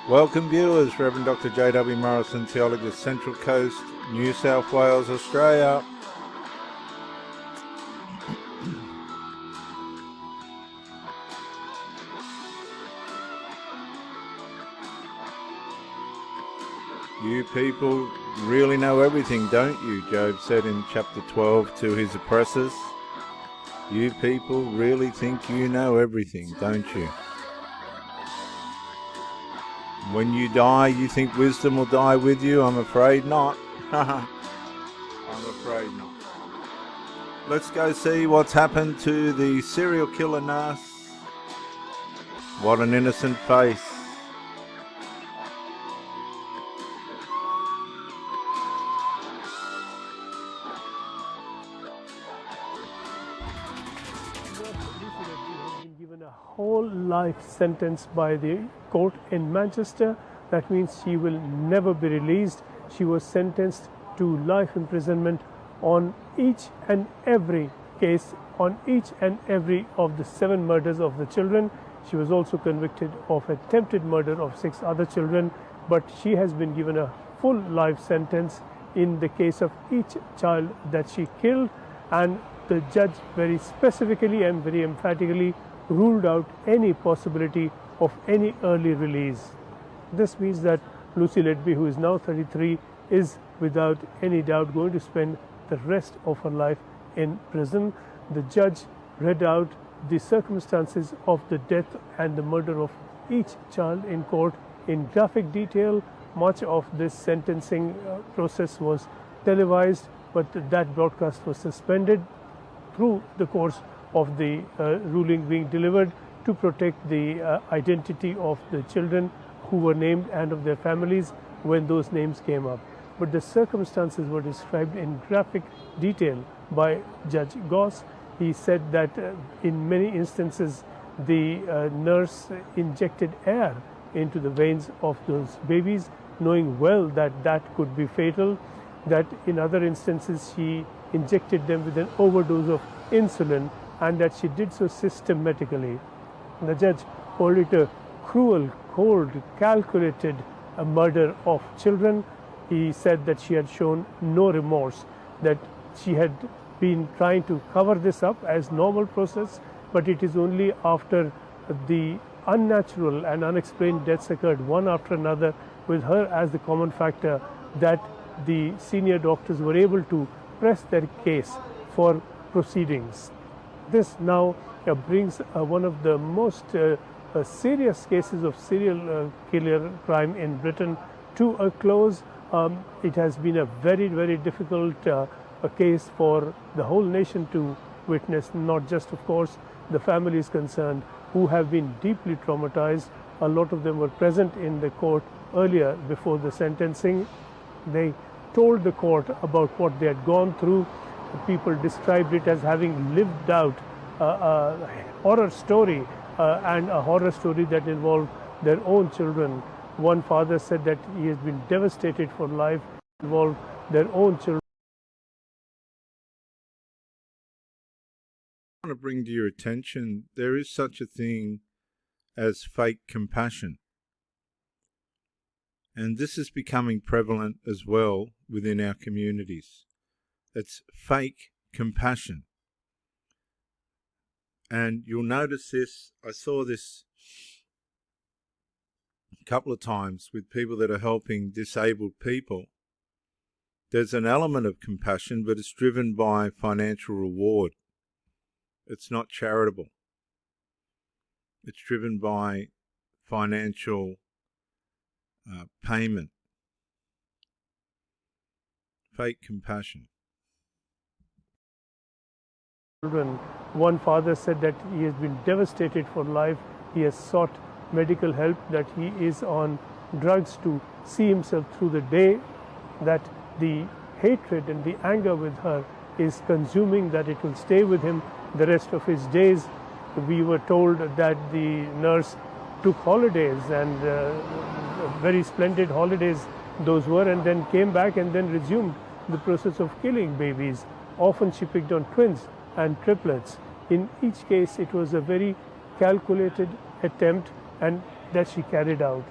Welcome viewers, Reverend Dr. J.W. Morrison, Theologist, Central Coast, New South Wales, Australia. You people really know everything, don't you? Job said in chapter 12 to his oppressors. You people really think you know everything, don't you? When you die, you think wisdom will die with you? I'm afraid not. I'm afraid not. Let's go see what's happened to the serial killer nurse. What an innocent face. Given a whole life sentence by the court in Manchester. That means she will never be released. She was sentenced to life imprisonment on each and every case, on each and every of the 7 murders of the children. She was also convicted of attempted murder of 6 other children, but she has been given a full life sentence in the case of each child that she killed, and the judge very specifically and very emphatically ruled out any possibility of any early release. This means that Lucy Letby, who is now 33, is without any doubt going to spend the rest of her life in prison. The judge read out the circumstances of the death and the murder of each child in court in graphic detail. Much of this sentencing process was televised, but that broadcast was suspended through the course of the ruling being delivered to protect the identity of the children who were named and of their families when those names came up. But the circumstances were described in graphic detail by Judge Goss. He said that in many instances the nurse injected air into the veins of those babies, knowing well that that could be fatal, that in other instances she injected them with an overdose of insulin, and that she did so systematically. The judge called it a cruel, cold, calculated murder of children. He said that she had shown no remorse, that she had been trying to cover this up as normal process, but it is only after the unnatural and unexplained deaths occurred one after another, with her as the common factor, that the senior doctors were able to press their case for proceedings. This now brings one of the most serious cases of serial killer crime in Britain to a close. It has been a very, very difficult case for the whole nation to witness, not just, of course, the families concerned, who have been deeply traumatized. A lot of them were present in the court earlier before the sentencing. They told the court about what they had gone through. People described it as having lived out a horror story, and a horror story that involved their own children. One father said that he has been devastated for life, involved their own children. I want to bring to your attention, there is such a thing as fake compassion. And this is becoming prevalent as well within our communities. It's fake compassion. And you'll notice this, I saw this a couple of times with people that are helping disabled people. There's an element of compassion, but it's driven by financial reward. It's not charitable. It's driven by financial payment. Fake compassion. One father said that he has been devastated for life. He has sought medical help, that he is on drugs to see himself through the day, that the hatred and the anger with her is consuming, that it will stay with him the rest of his days. We were told that the nurse took holidays, and very splendid holidays those were, and then came back and then resumed the process of killing babies. Often she picked on twins and triplets. In each case, it was a very calculated attempt and that she carried out.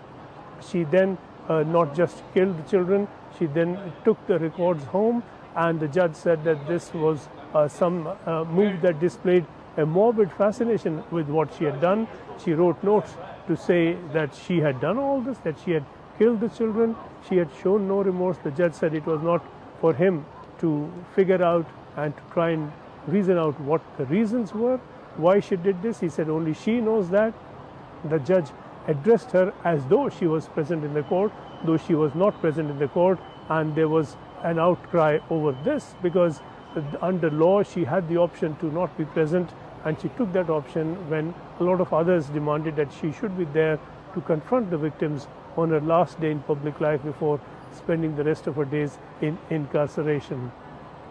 She then not just killed the children, she then took the records home, and the judge said that this was some move that displayed a morbid fascination with what she had done. She wrote notes to say that she had done all this, that she had killed the children. She had shown no remorse. The judge said it was not for him to figure out and to try and reason out what the reasons were, why she did this. He said only she knows that. The judge addressed her as though she was present in the court, though she was not present in the court, and there was an outcry over this because under law she had the option to not be present, and she took that option when a lot of others demanded that she should be there to confront the victims on her last day in public life before spending the rest of her days in incarceration.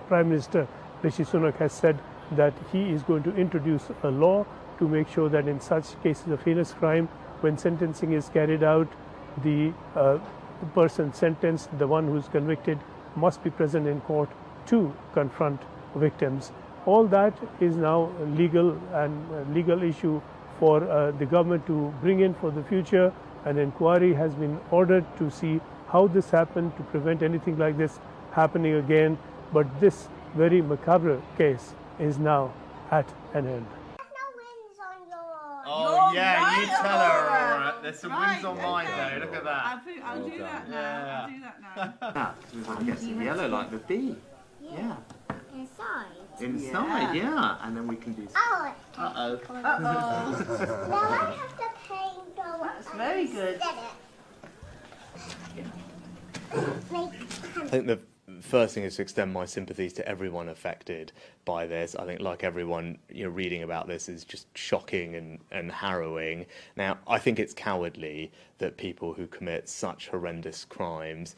Prime Minister Rishi Sunak has said that he is going to introduce a law to make sure that in such cases of heinous crime, when sentencing is carried out, the person sentenced, the one who is convicted, must be present in court to confront victims. All that is now legal and legal issue for the government to bring in for the future. An inquiry has been ordered to see how this happened, to prevent anything like this happening again. But this very macabre case is now at an end. Oh, yeah, you tell her, Aurora. There's some wings on mine, though. Look at that. I'll do that now. Yeah. I'll do that now. We want to get some yellow like the bee. Yeah. Inside. Inside, yeah. And then we can do some. Oh. Uh-oh. Now I have to paint the one. That's very good. I think the first thing is to extend my sympathies to everyone affected by this. I think, like everyone, reading about this is just shocking and harrowing. Now, I think it's cowardly that people who commit such horrendous crimes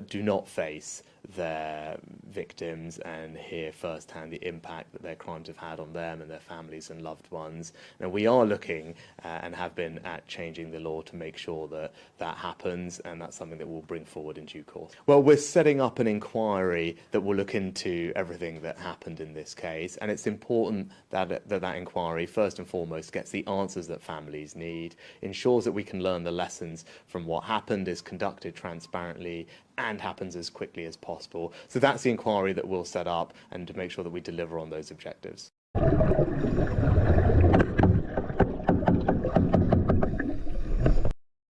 do not face their victims and hear firsthand the impact that their crimes have had on them and their families and loved ones. Now, we are looking and have been at changing the law to make sure that that happens, and that's something that we'll bring forward in due course. Well, we're setting up an inquiry that will look into everything that happened in this case, and it's important that that inquiry, first and foremost, gets the answers that families need, ensures that we can learn the lessons from what happened, is conducted transparently, and happens as quickly as possible. So that's the inquiry that we'll set up, and to make sure that we deliver on those objectives.